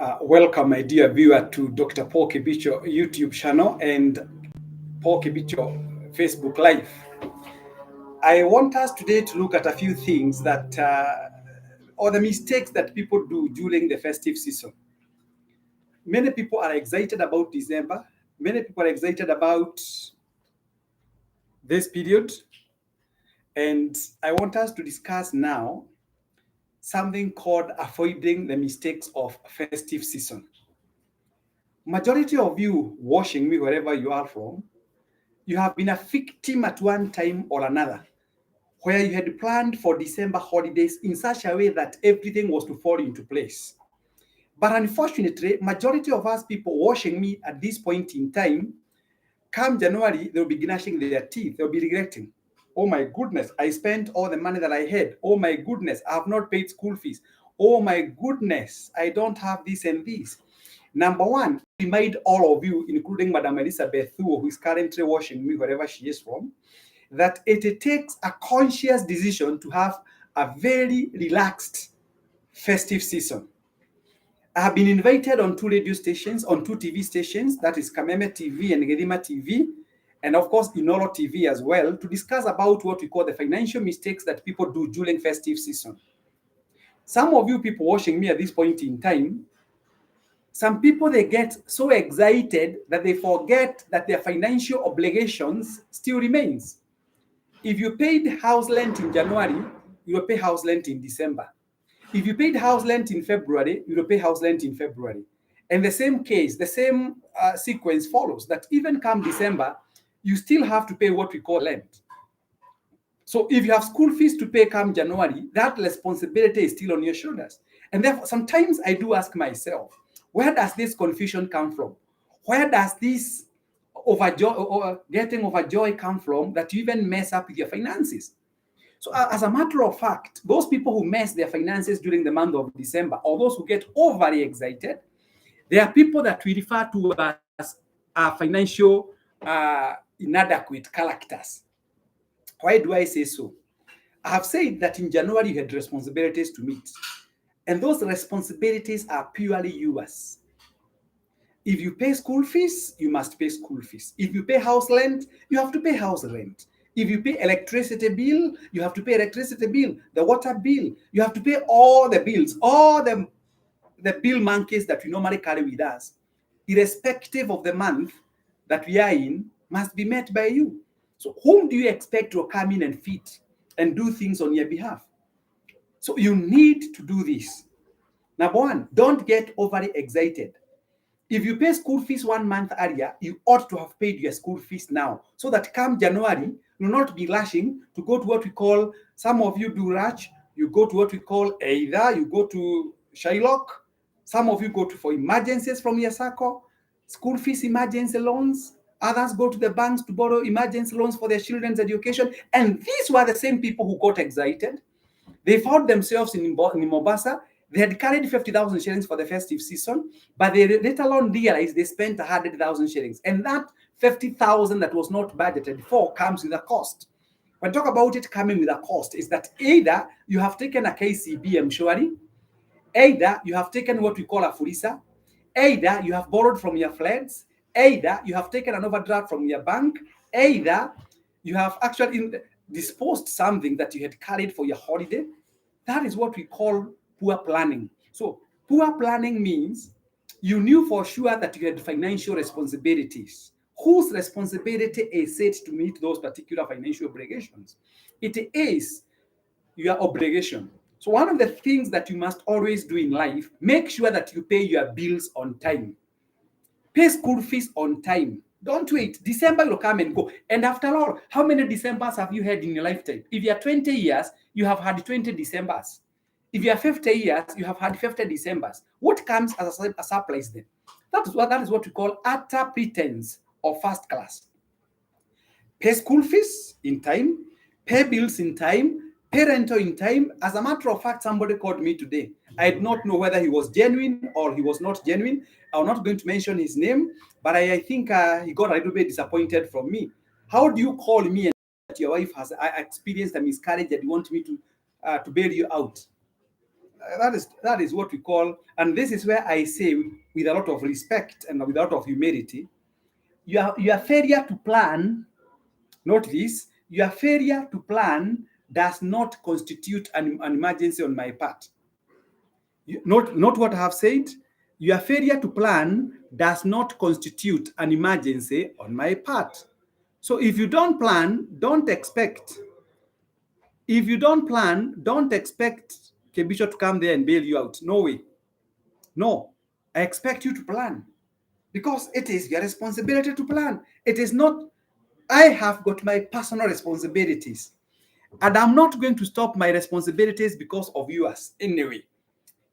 Welcome, my dear viewer, to Dr. Paul Kibicho YouTube channel and Paul Kibicho Facebook Live. I want us today to look at a few things that, or the mistakes that people do during the festive season. Many people are excited about December. Many people are excited about this period. And I want us to discuss now something called avoiding the mistakes of festive season. Majority of you watching me wherever you are from, you have been a victim at one time or another, where you had planned for December holidays in such a way that everything was to fall into place. But unfortunately, majority of us people watching me at this point in time, come January, they'll be gnashing their teeth. They'll be regretting. Oh my goodness, I spent all the money that I had. Oh my goodness, I have not paid school fees. Oh my goodness, I don't have this and this. Number one, I remind all of you, including Madam Elizabeth Thuo, who is currently watching me wherever she is from, that it takes a conscious decision to have a very relaxed festive season. I have been invited on 2 radio stations, on 2 TV stations, that is Kameme TV and Gedima TV, and of course Inoro TV as well, to discuss about what we call the financial mistakes that people do during festive season. Some of you people watching me at this point in time, some people, they get so excited that they forget that their financial obligations still remains. If you paid house rent in January, you will pay house rent in December. If you paid house rent in February, you will pay house rent in February. And the same case, the same sequence follows, that even come December, you still have to pay what we call rent. So if you have school fees to pay come January, that responsibility is still on your shoulders. And therefore, sometimes I do ask myself, where does this confusion come from? Where does this getting overjoy come from, that you even mess up with your finances? So as a matter of fact, those people who mess their finances during the month of December, or those who get overly excited, they are people that we refer to as financial inadequate characters. Why do I say so? I have said that in January you had responsibilities to meet, and those responsibilities are purely yours. If you pay school fees, you must pay school fees. If you pay house rent, you have to pay house rent. If you pay electricity bill, you have to pay electricity bill, the water bill, you have to pay all the bills, all the bill monkeys that we normally carry with us, irrespective of the month that we are in, must be met by you. So whom do you expect to come in and fit and do things on your behalf? So you need to do this. Number one, don't get overly excited. If you pay school fees 1 month earlier, you ought to have paid your school fees now, so that come January, you'll not be rushing to go to what we call, some of you do rush, you go to what we call, either you go to Shylock, some of you go to for emergencies from your circle, school fees emergency loans, others go to the banks to borrow emergency loans for their children's education. And these were the same people who got excited. They found themselves in Mombasa. They had carried 50,000 shillings for the festive season, but they later on realized they spent 100,000 shillings. And that 50,000 that was not budgeted for comes with a cost. When I talk about it coming with a cost, is that either you have taken a KCB Mshwari, either you have taken what we call a Furisa, either you have borrowed from your friends, either you have taken an overdraft from your bank, either you have actually disposed something that you had carried for your holiday. That is what we call poor planning. So poor planning means you knew for sure that you had financial responsibilities. Whose responsibility is it to meet those particular financial obligations? It is your obligation. So one of the things that you must always do in life, make sure that you pay your bills on time. Pay school fees on time. Don't wait. December will come and go. And after all, how many Decembers have you had in your lifetime? If you are 20 years, you have had 20 Decembers. If you are 50 years, you have had 50 Decembers. What comes as a surprise then? That is what we call utter pretense of first class. Pay school fees in time, pay bills in time, pay rental in time. As a matter of fact, somebody called me today. I did not know whether he was genuine or he was not genuine. I'm not going to mention his name, but I think he got a little bit disappointed from me. How do you call me and that your wife has experienced a miscarriage and you want me to bail you out? That is what we call, and this is where I say with a lot of respect and with a lot of humility, your failure to plan, note this, your failure to plan does not constitute an emergency on my part. Note what I have said. Your failure to plan does not constitute an emergency on my part. So if you don't plan, don't expect. If you don't plan, don't expect Kebisho to come there and bail you out. No way. No. I expect you to plan because it is your responsibility to plan. It is not, I have got my personal responsibilities and I'm not going to stop my responsibilities because of yours anyway.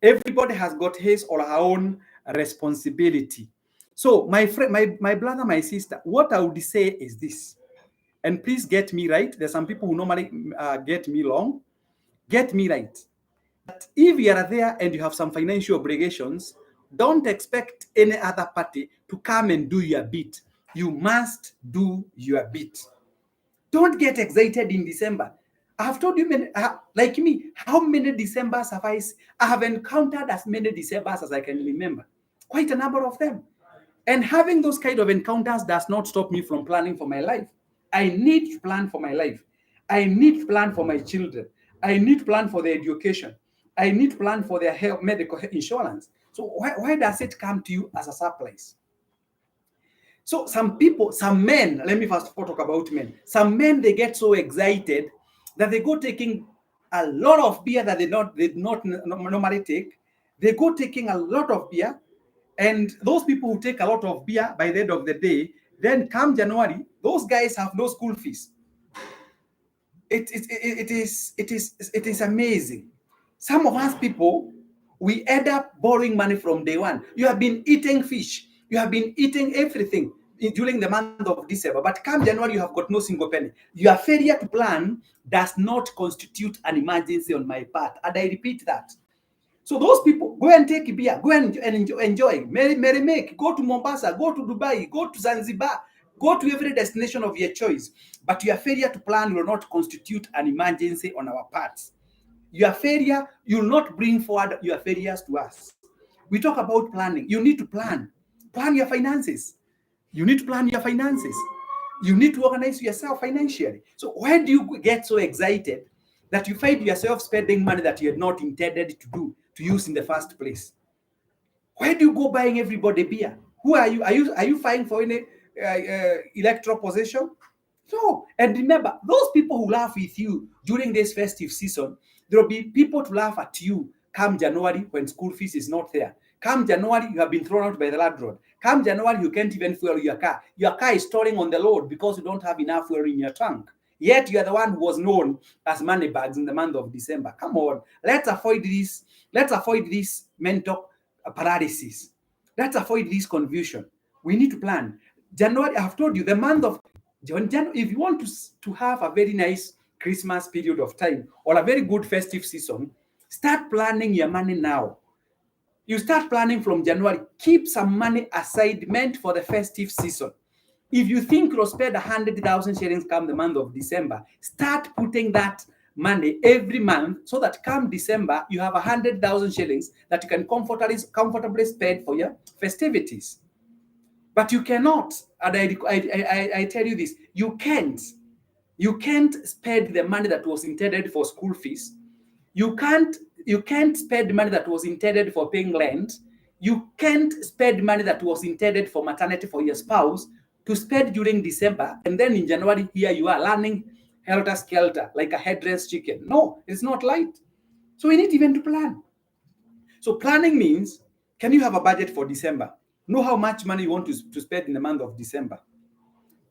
Everybody has got his or her own responsibility. So my friend, my brother, my sister, what I would say is this, and please get me right. There's some people who normally get me wrong. Get me right. But if you are there and you have some financial obligations, don't expect any other party to come and do your bit. You must do your bit. Don't get excited in December. I have told you, like me, how many Decembers have I have encountered as many Decembers as I can remember. Quite a number of them. And having those kind of encounters does not stop me from planning for my life. I need to plan for my life. I need to plan for my children. I need to plan for their education. I need to plan for their health, medical insurance. So why does it come to you as a surprise? So some people, some men, let me first of all talk about men. Some men, they get so excited that they go taking a lot of beer that they not normally take. They go taking a lot of beer, and those people who take a lot of beer by the end of the day, then come January, those guys have no school fees. It is amazing. Some of us people, we end up borrowing money from day one. You have been eating fish, you have been eating everything during the month of December, but come January, you have got no single penny. Your failure to plan does not constitute an emergency on my part. And I repeat that. So those people, go and take beer, go and enjoy, merry make, go to Mombasa, go to Dubai, go to Zanzibar, go to every destination of your choice. But your failure to plan will not constitute an emergency on our parts. Your failure, you will not bring forward your failures to us. We talk about planning. You need to plan. Plan your finances. You need to plan your finances. You need to organize yourself financially. So why do you get so excited that you find yourself spending money that you had not intended to use in the first place? Why do you go buying everybody beer? Who are you? Are you fighting for any electoral position? No. And remember, those people who laugh with you during this festive season, there will be people to laugh at you come January when school fees is not there. Come January, you have been thrown out by the landlord. Come January, you can't even fuel your car. Your car is stalling on the road because you don't have enough fuel in your trunk. Yet you are the one who was known as money bags in the month of December. Come on, let's avoid this. Let's avoid this mental paralysis. Let's avoid this confusion. We need to plan. January, I have told you, the month of January, if you want to have a very nice Christmas period of time or a very good festive season, start planning your money now. You start planning from January. Keep some money aside meant for the festive season. If you think you'll spend 100,000 shillings come the month of December, start putting that money every month so that come December, you have 100,000 shillings that you can comfortably spend for your festivities. But you cannot, and I tell you this, you can't spend the money that was intended for school fees. You can't spend money that was intended for paying rent. You can't spend money that was intended for maternity for your spouse to spend during December, and then in January here you are learning helter skelter like a headless chicken. No, it's not right. So we need even to plan. So planning means, can you have a budget for December? Know how much money you want to spend in the month of December.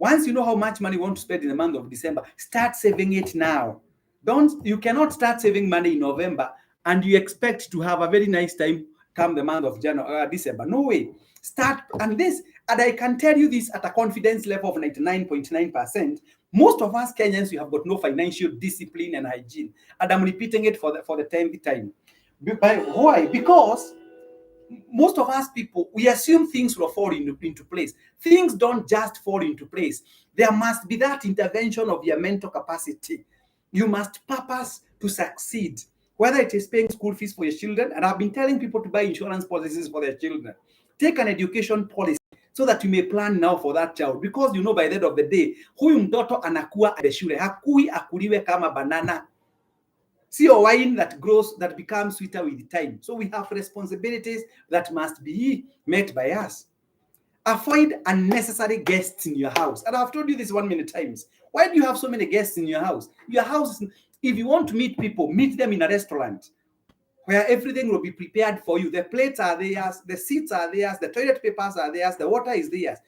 Once you know how much money you want to spend in the month of December, start saving it now. You cannot start saving money in November and you expect to have a very nice time come the month of December. No way. Start, and I can tell you this at a confidence level of 99.9%. Most of us Kenyans, we have got no financial discipline and hygiene. And I'm repeating it for the 10th time. Why? Because most of us people, we assume things will fall into place. Things don't just fall into place. There must be that intervention of your mental capacity. You must purpose to succeed. whether it is paying school fees for your children, and I've been telling people to buy insurance policies for their children. Take an education policy so that you may plan now for that child, because you know by the end of the day, huyu mtoto anakuwa ade shule, hakui akuliwe kama banana. Sio wine that grows, that becomes sweeter with time. So we have responsibilities that must be met by us. Avoid unnecessary guests in your house. And I've told you this one many times. Why do you have so many guests in your house? Your house, if you want to meet people, meet them in a restaurant where everything will be prepared for you. The plates are theirs, the seats are theirs, the toilet papers are theirs, the water is theirs.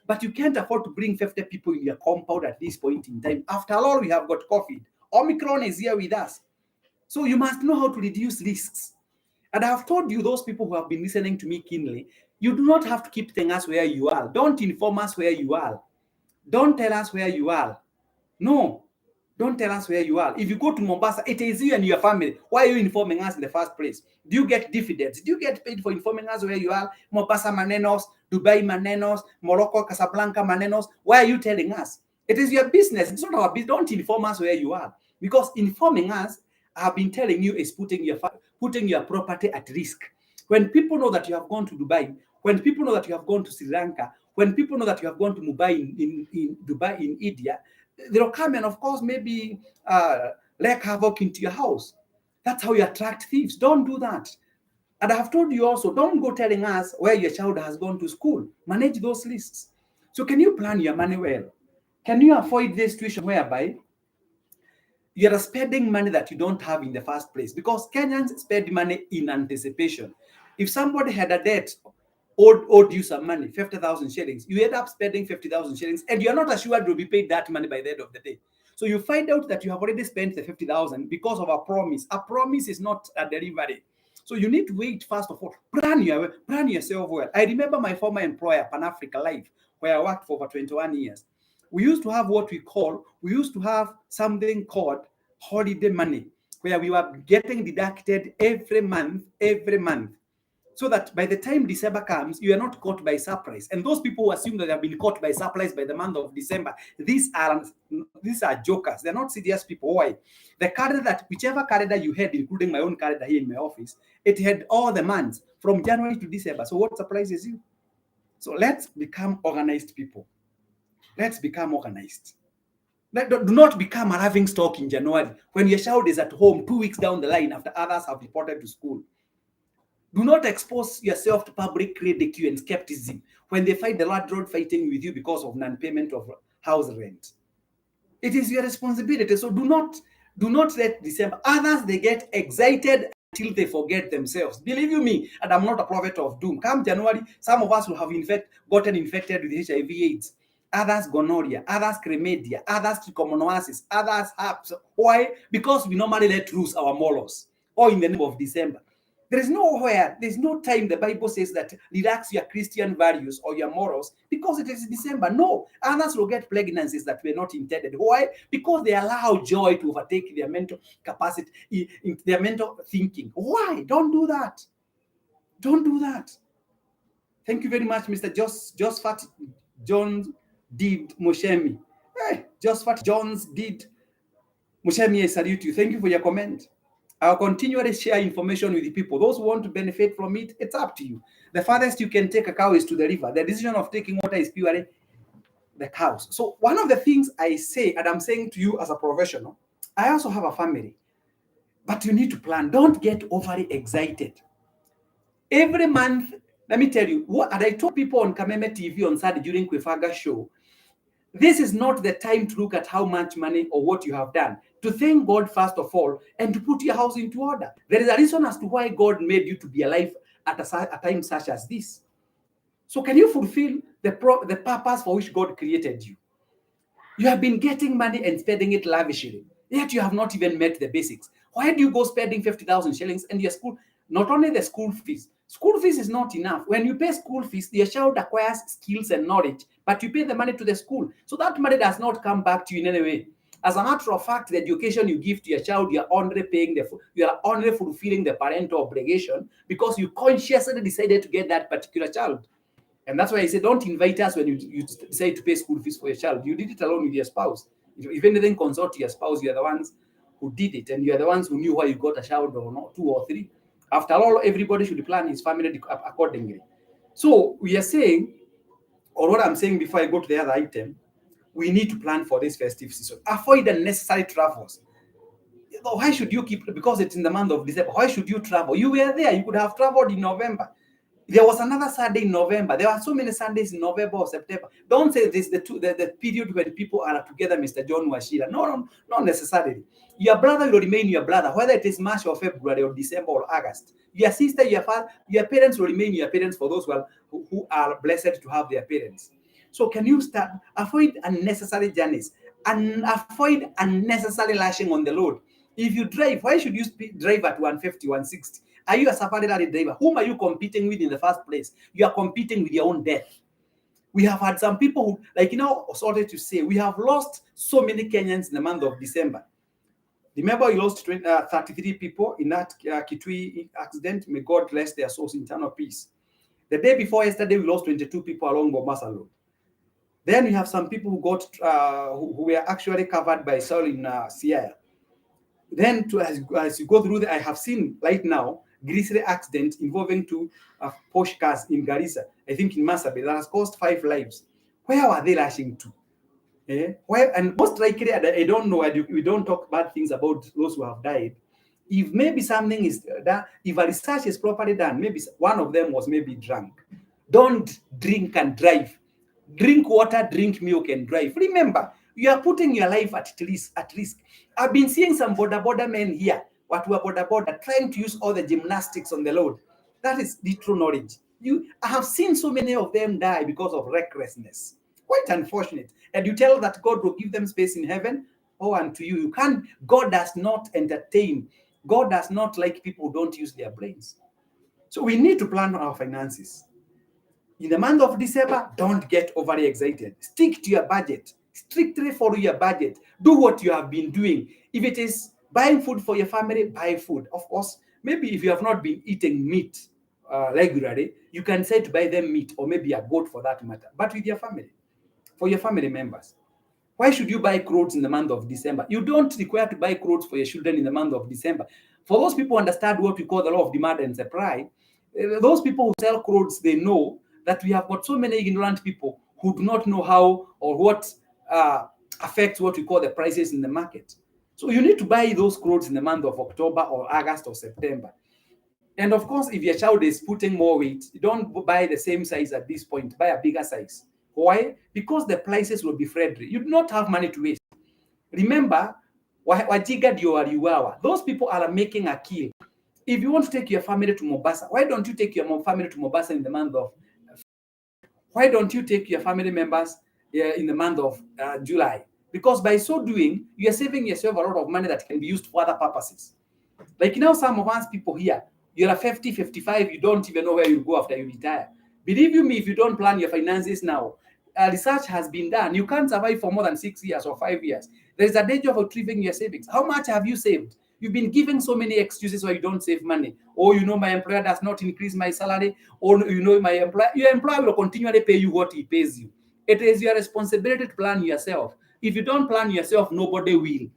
But you can't afford to bring 50 people in your compound at this point in time. After all, we have got COVID. Omicron is here with us. So you must know how to reduce risks. And I have told you, those people who have been listening to me keenly, you do not have to keep telling us where you are. Don't inform us where you are. Don't tell us where you are. No, don't tell us where you are. If you go to Mombasa, it is you and your family. Why are you informing us in the first place? Do you get dividends? Do you get paid for informing us where you are? Mombasa manenos, Dubai manenos, Morocco, Casablanca manenos. Why are you telling us? It is your business. It's not our business. Don't inform us where you are. Because informing us, I've been telling you, is putting your property at risk. When people know that you have gone to Dubai, when people know that you have gone to Sri Lanka, when people know that you have gone to Mumbai in Dubai, in India, they'll come and, of course, maybe wreak havoc into your house. That's how you attract thieves. Don't do that. And I have told you also, don't go telling us where your child has gone to school. Manage those lists. So can you plan your money well? Can you avoid this situation whereby you're spending money that you don't have in the first place? Because Kenyans spend money in anticipation. If somebody had a debt, owed you some money, 50,000 shillings, you end up spending 50,000 shillings, and you're not assured you'll be paid that money by the end of the day. So you find out that you have already spent the 50,000 because of a promise. A promise is not a delivery. So you need to wait. First of all, plan yourself well. I remember my former employer, Pan Africa Life, where I worked for over 21 years. We used to have something called holiday money, where we were getting deducted every month, so that by the time December comes, you are not caught by surprise. And those people who assume that they have been caught by surprise by the month of December, these are jokers. They're not serious people. Why? The calendar, whichever calendar you had, including my own calendar here in my office, it had all the months from January to December. So what surprises you? So let's become organized people. Let's become organized. Do not become a having stock in January when your child is at home 2 weeks down the line after others have reported to school. Do not expose yourself to public ridicule and skepticism when they find the landlord fighting with you because of non-payment of house rent. It is your responsibility. So do not let December. Others, they get excited until they forget themselves. Believe you me, and I'm not a prophet of doom. Come January, some of us will have gotten infected with HIV/AIDS. Others gonorrhea, others chlamydia, others trichomoniasis, others herpes. Why? Because we normally let loose our morals, or in the name of December. There's no time the Bible says that relax your Christian values or your morals because it is December. No, others will get pregnancies that were not intended. Why? Because they allow joy to overtake their mental capacity, their mental thinking. Why? Don't do that. Don't do that. Thank you very much, Mr. Josephat Jones did Moshemi. Hey, Josephat Jones did Moshemi, I salute you. Thank you for your comment. I'll continually share information with the people. Those who want to benefit from it, it's up to you. The farthest you can take a cow is to the river. The decision of taking water is purely the cows. So one of the things I say, and I'm saying to you as a professional, I also have a family, but you need to plan. Don't get overly excited. Every month, let me tell you, and I told people on Kameme TV on Saturday during Kwefaga's show, this is not the time to look at how much money or what you have done. To thank God first of all, and to put your house into order. There is a reason as to why God made you to be alive at a time such as this. So can you fulfill the purpose for which God created you? You have been getting money and spending it lavishly, yet you have not even met the basics. Why do you go spending 50,000 shillings in your school? Not only the school fees. School fees is not enough. When you pay school fees, your child acquires skills and knowledge, but you pay the money to the school. So that money does not come back to you in any way. As a matter of fact, the education you give to your child, you are only fulfilling the parental obligation because you consciously decided to get that particular child. And that's why I say don't invite us when you decide to pay school fees for your child. You did it alone with your spouse. If anything, consult your spouse. You're the ones who did it, and you are the ones who knew why you got a child or not, two or three. After all, everybody should plan his family accordingly. So we are saying, or what I'm saying before I go to the other item, we need to plan for this festive season. Avoid unnecessary travels. Why should you keep, because it's in the month of December, why should you travel? You were there, you could have traveled in November. There was another Sunday in November. There are so many Sundays in November or September. Don't say this the period when people are together, Mr. John Washira. No, no, not necessarily. Your brother will remain your brother, whether it is March or February or December or August. Your sister, your father, your parents will remain your parents for those who are blessed to have their parents. So can you start avoid unnecessary journeys and avoid unnecessary lashing on the road? If you drive, why should you drive at 150, 160? Are you a safari rally driver? Whom are you competing with in the first place? You are competing with your own death. We have had some people who, like, sorry to say, we have lost so many Kenyans in the month of December. Remember, we lost 33 people in that Kitui accident. May God bless their souls, eternal peace. The day before yesterday, we lost 22 people along Mombasa Road. Then we have some people who got who were actually covered by soil in Siaya. Then as you go through, I have seen right now grisly accident involving two Porsche cars in Garissa, I think in Masabe, that has cost 5 lives. Where are they rushing to? Where, and most likely, I don't know, we don't talk bad things about those who have died. If maybe something is done, if a research is properly done, maybe one of them was maybe drunk. Don't drink and drive. Drink water, drink milk, and drive. Remember, you are putting your life at risk. I've been seeing some border men here, what were border trying to use all the gymnastics on the road. That is the true knowledge. I have seen so many of them die because of recklessness. Quite unfortunate. And you tell that God will give them space in heaven. Oh, and to you can't. God does not entertain. God does not like people who don't use their brains. So we need to plan our finances. In the month of December, don't get overly excited. Stick to your budget. Strictly follow your budget. Do what you have been doing. If it is buying food for your family, buy food. Of course, maybe if you have not been eating meat regularly, you can say to buy them meat or maybe a goat for that matter, but with your family, for your family members. Why should you buy clothes in the month of December? You don't require to buy clothes for your children in the month of December. For those people who understand what we call the law of demand and supply, those people who sell clothes, they know that we have got so many ignorant people who do not know how or what affects what we call the prices in the market. So you need to buy those clothes in the month of October or August or September. And of course, if your child is putting more weight, you don't buy the same size at this point, buy a bigger size. Why? Because the prices will be friendly. You do not have money to waste. Remember, Wajiga Diowariwawa, those people are making a kill. If you want to take your family to Mombasa, why don't you take your family to Mombasa in the month of, why don't you take your family members in the month of July? Because by so doing, you are saving yourself a lot of money that can be used for other purposes. Like some of us people here, you're a 50, 55, you don't even know where you go after you retire. Believe you me, if you don't plan your finances now, research has been done. You can't survive for more than 6 years or 5 years. There is a danger of outliving your savings. How much have you saved? You've been given so many excuses why you don't save money. Or my employer does not increase my salary. Or your employer will continually pay you what he pays you. It is your responsibility to plan yourself. If you don't plan yourself, nobody will.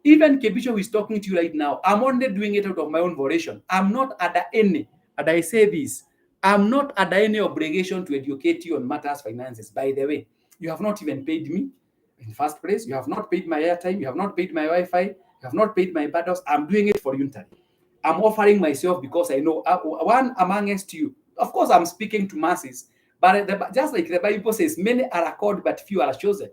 Even Kebisho who is talking to you right now, I'm only doing it out of my own volition. I'm not under any, and I say this, I'm not under any obligation to educate you on matters finances. By the way, you have not even paid me in first place. You have not paid my airtime. You have not paid my Wi-Fi. You have not paid my bundles. I'm doing it for you. I'm offering myself because I know one amongst you. Of course, I'm speaking to masses, but just like the Bible says, many are called, but few are chosen.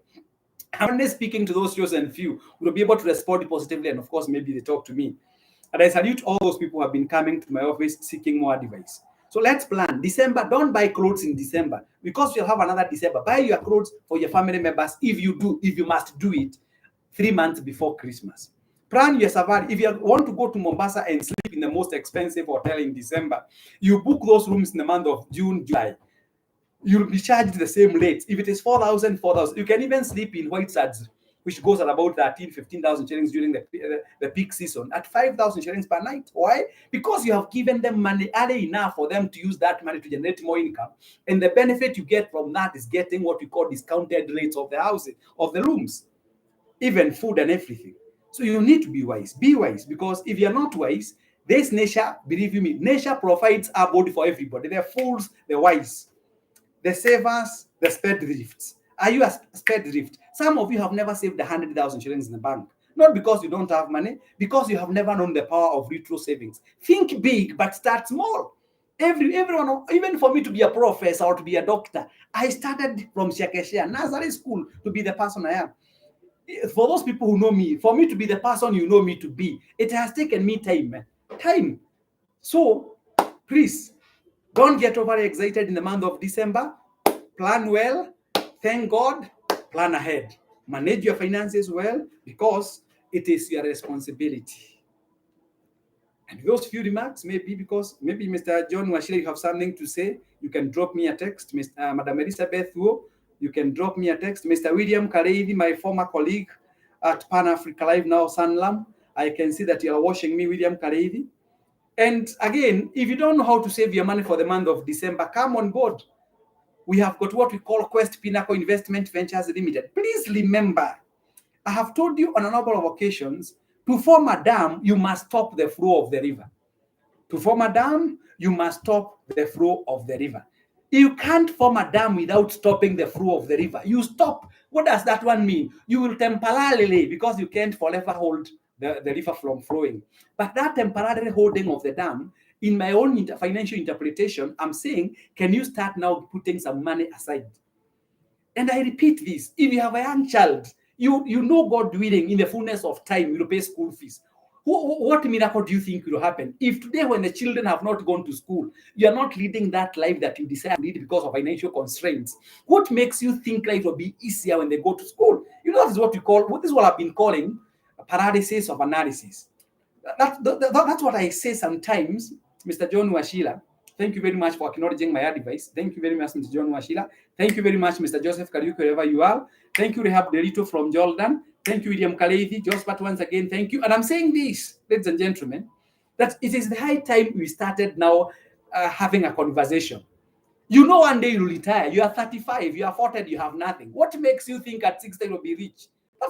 I'm only speaking to those chosen few who will be able to respond positively, and of course, maybe they talk to me. And I salute all those people who have been coming to my office seeking more advice. So let's plan. December, don't buy clothes in December because you'll have another December. Buy your clothes for your family members if you must do it 3 months before Christmas. Plan your safari. If you want to go to Mombasa and sleep in the most expensive hotel in December, you book those rooms in the month of June, July. You'll be charged the same rate. If it is 4,000, 4,000, you can even sleep in White Sands, which goes at about 13, 15,000 shillings during the peak season, at 5,000 shillings per night. Why? Because you have given them money early enough for them to use that money to generate more income. And the benefit you get from that is getting what we call discounted rates of the houses, of the rooms, even food and everything. So you need to be wise. Be wise, because if you're not wise, this nature, believe you me, nature provides a body for everybody. The fools, the wise, the savers, the spendthrifts. Are you a spendthrift? Some of you have never saved 100,000 shillings in the bank. Not because you don't have money, because you have never known the power of retro savings. Think big, but start small. Everyone, even for me to be a professor or to be a doctor, I started from Shakeshia, Nazareth school, to be the person I am. For those people who know me, for me to be the person you know me to be, it has taken me time, man. Time. So, please, don't get overexcited in the month of December. Plan well. Thank God. Plan ahead. Manage your finances well, because it is your responsibility. And those few remarks may be because maybe Mr. John Washira, you have something to say. You can drop me a text. Madam Elizabeth Wu, you can drop me a text. Mr. William Kareithi, my former colleague at Pan Africa Live, now Sanlam. I can see that you are watching me, William Kareithi. And again, if you don't know how to save your money for the month of December, come on board. We have got what we call Quest Pinnacle Investment Ventures Limited. Please remember, I have told you on a number of occasions, to form a dam, you must stop the flow of the river. To form a dam, you must stop the flow of the river. You can't form a dam without stopping the flow of the river. You stop. What does that one mean? You will temporarily, because you can't forever hold the river from flowing. But that temporary holding of the dam, in my own financial interpretation, I'm saying, can you start now putting some money aside? And I repeat this, if you have a young child, you know God willing, in the fullness of time, you will pay school fees. What miracle do you think will happen if today, when the children have not gone to school, you are not leading that life that you desire to lead because of financial constraints? What makes you think life will be easier when they go to school? You know, this is what we call, what is what I've been calling paralysis of analysis. That's what I say sometimes, Mr. John Washila. Thank you very much for acknowledging my advice. Thank you very much, Mr. John Washila. Thank you very much, Mr. Joseph Kariuki, wherever you are. Thank you, Rehab Delito from Jordan. Thank you, William Kaleithi. Josephat, once again, thank you. And I'm saying this, ladies and gentlemen, that it is the high time we started now having a conversation. You know, one day you'll retire. You are 35, you are 40, you have nothing. What makes you think at 60 you'll be rich?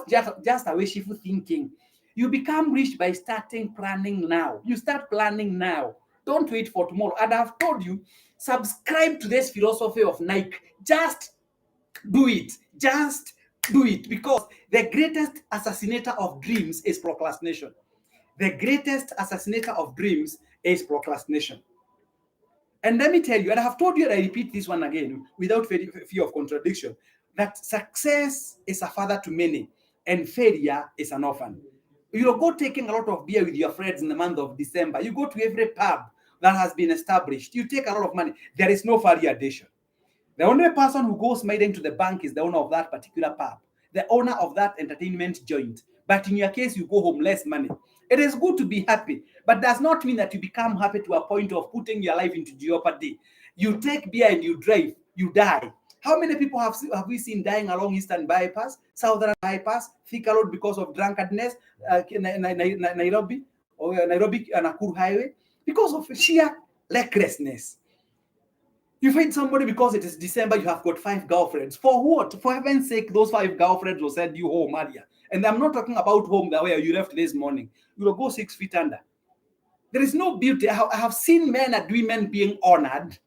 That's just a wishful thinking. You become rich by starting planning now. You start planning now. Don't wait for tomorrow. And I've told you, subscribe to this philosophy of Nike. Just do it. Just do it. Because the greatest assassinator of dreams is procrastination. The greatest assassinator of dreams is procrastination. And let me tell you, and I have told you, and I repeat this one again without fear of contradiction, that success is a father to many and failure is an orphan. You go taking a lot of beer with your friends in the month of December. You go to every pub that has been established. You take a lot of money. There is no value addition. The only person who goes smiling to the bank is the owner of that particular pub, the owner of that entertainment joint. But in your case, you go home less money. It is good to be happy, but does not mean that you become happy to a point of putting your life into jeopardy. You take beer and you drive, you die. How many people have we seen dying along Eastern Bypass, Southern Bypass, Thika Road because of drunkenness, Nairobi, or Nairobi Nakuru Highway, because of sheer recklessness? You find somebody because it is December, you have got 5 girlfriends. For what? For heaven's sake, those 5 girlfriends will send you home, Maria. And I'm not talking about home that way you left this morning. You will go 6 feet under. There is no beauty. I have seen men and women being honored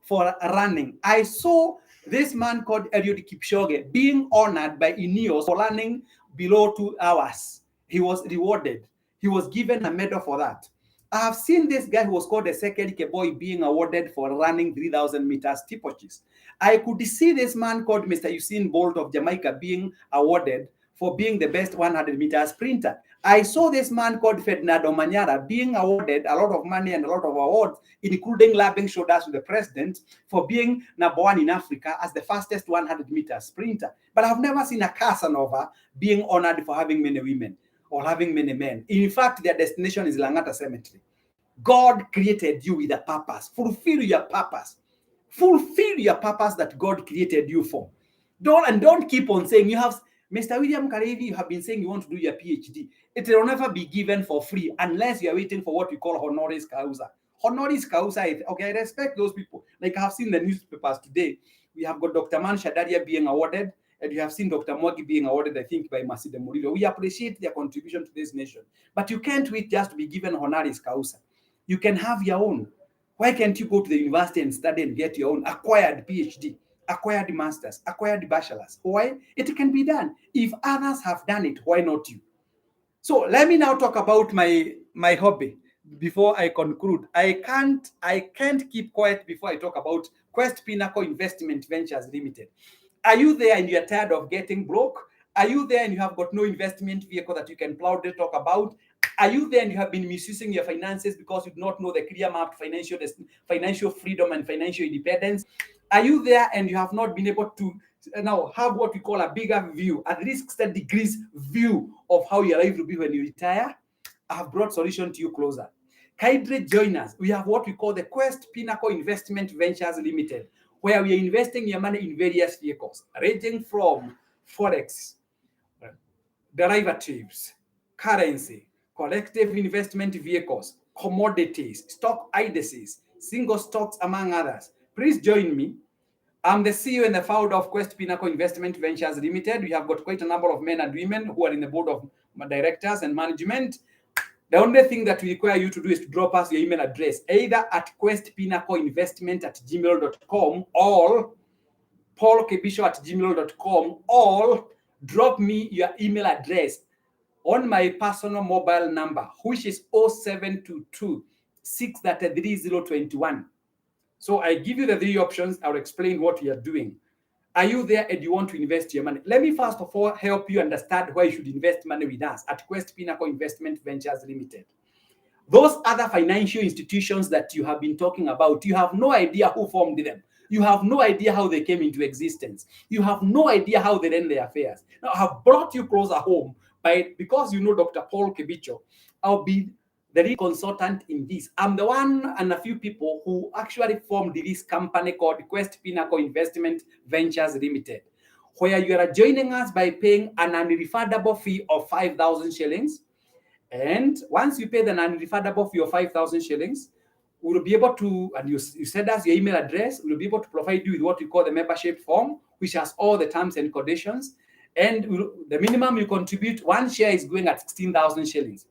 for running. I saw this man called Eliud Kipchoge being honored by Ineos for running below 2 hours. He was rewarded. He was given a medal for that. I have seen this guy who was called the Sekeli Keboy being awarded for running 3,000 meters steeplechase. I could see this man called Mr. Usain Bolt of Jamaica being awarded for being the best 100 meter sprinter. I saw this man called Ferdinando Manyara being awarded a lot of money and a lot of awards, including rubbing shoulders with the president for being number 1 in Africa as the fastest 100 meter sprinter. But I've never seen a Casanova being honored for having many women or having many men. In fact, their destination is Langata Cemetery. God created you with a purpose. Fulfill your purpose. Fulfill your purpose that God created you for. Don't keep on saying you have, Mr. William Kareithi, you have been saying you want to do your PhD. It will never be given for free unless you are waiting for what we call honoris causa. Honoris causa, okay, I respect those people. Like I have seen the newspapers today. We have got Dr. Man Shadaria being awarded and you have seen Dr. Mwagi being awarded, I think, by Masida Murillo. We appreciate their contribution to this nation. But you can't wait just to be given honoris causa. You can have your own. Why can't you go to the university and study and get your own acquired PhD, acquired masters, acquired bachelors? Why? It can be done. If others have done it, why not you? So let me now talk about my hobby before I conclude. I can't keep quiet before I talk about Quest Pinnacle Investment Ventures Limited. Are you there and you're tired of getting broke? Are you there and you have got no investment vehicle that you can proudly talk about? Are you there and you have been misusing your finances because you do not know the clear mapped financial freedom and financial independence? Are you there and you have not been able to now have what we call a bigger view, at least 60 degrees view of how your life will be when you retire? I have brought solution to you closer. Kindly join us. We have what we call the Quest Pinnacle Investment Ventures Limited, where we are investing your money in various vehicles, ranging from forex, derivatives, currency, collective investment vehicles, commodities, stock indices, single stocks, among others. Please join me. I'm the CEO and the founder of Quest Pinnacle Investment Ventures Limited. We have got quite a number of men and women who are in the board of directors and management. The only thing that we require you to do is to drop us your email address, either at questpinnacleinvestment@gmail.com or paulkebisho@gmail.com, or drop me your email address on my personal mobile number, which is 0722 633 So I give you the three options. I'll explain what we are doing. Are you there and you want to invest your money? Let me first of all help you understand why you should invest money with us at Quest Pinnacle Investment Ventures Limited. Those other financial institutions that you have been talking about, you have no idea who formed them. You have no idea how they came into existence. You have no idea how they run their affairs. Now, I have brought you closer home because you know Dr. Paul Kebicho. I'll be the lead consultant in this. I'm the one and a few people who actually formed this company called Quest Pinnacle Investment Ventures Limited, where you are joining us by paying an unrefundable fee of 5,000 shillings. And once you pay the non-refundable fee of 5,000 shillings, we'll be able to, and you send us your email address, we'll be able to provide you with what we call the membership form, which has all the terms and conditions. And the minimum you contribute, one share is going at 16,000 shillings.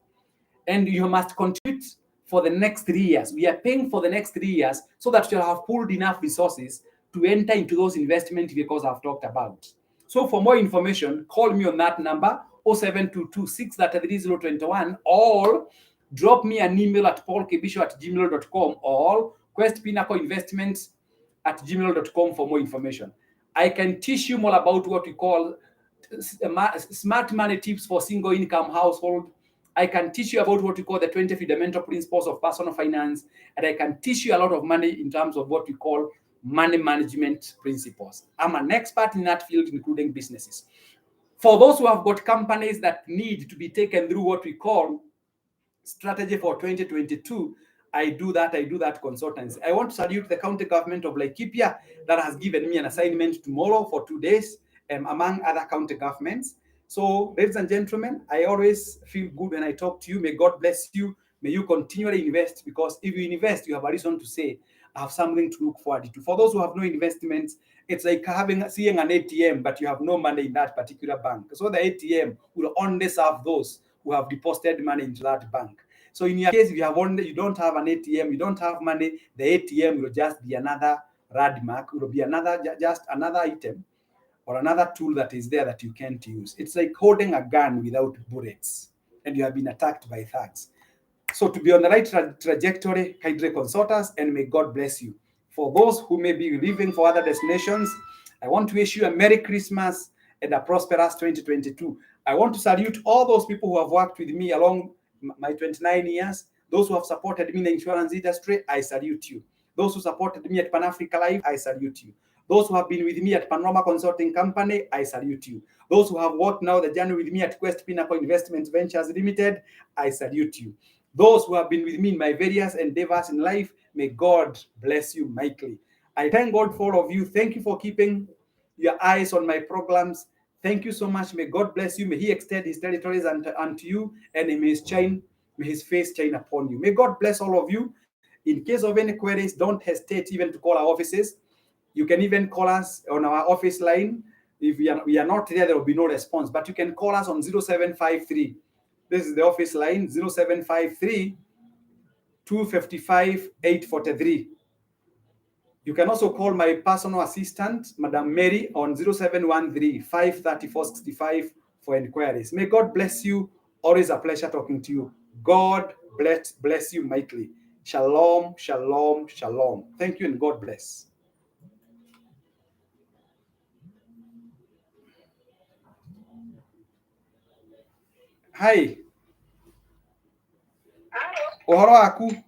And you must contribute for the next 3 years. We are paying for the next 3 years so that you'll have pooled enough resources to enter into those investment vehicles I've talked about. So for more information, call me on that number, 0722 633 or drop me an email at paulkebisho@gmail.com or questpinnacleinvestments@gmail.com for more information. I can teach you more about what we call smart money tips for single income household. I can teach you about what we call the 20 fundamental principles of personal finance, and I can teach you a lot of money in terms of what we call money management principles. I'm an expert in that field, including businesses. For those who have got companies that need to be taken through what we call strategy for 2022, I do that consultancy. I want to salute the county government of Laikipia that has given me an assignment tomorrow for 2 days, among other county governments. So, ladies and gentlemen, I always feel good when I talk to you. May God bless you. May you continually invest, because if you invest, you have a reason to say, I have something to look forward to. For those who have no investments, it's like seeing an ATM, but you have no money in that particular bank. So the ATM will only serve those who have deposited money into that bank. So in your case, if you don't have an ATM, you don't have money, the ATM will just be another radmark, will be just another item or another tool that is there that you can't use. It's like holding a gun without bullets and you have been attacked by thugs. So to be on the right trajectory, kindly consult us, and may God bless you. For those who may be leaving for other destinations, I want to wish you a Merry Christmas and a prosperous 2022. I want to salute all those people who have worked with me along my 29 years. Those who have supported me in the insurance industry, I salute you. Those who supported me at Pan Africa Life, I salute you. Those who have been with me at Panorama Consulting Company, I salute you. Those who have worked now the journey with me at Quest Pinnacle Investment Ventures Limited, I salute you. Those who have been with me in my various endeavors in life, may God bless you mightily. I thank God for all of you. Thank you for keeping your eyes on my programs. Thank you so much. May God bless you. May He extend His territories unto you, and may His face shine upon you. May God bless all of you. In case of any queries, don't hesitate even to call our offices. You can even call us on our office line, If we are not there will be no response. But you can call us on 0753. This is the office line, 0753 255 843. You can also call my personal assistant, Madam Mary, on 0713 534 65 for inquiries. May God bless you. Always a pleasure talking to you. God bless you mightily. Shalom, shalom, shalom. Thank you and God bless. Hi. Uhoro waku?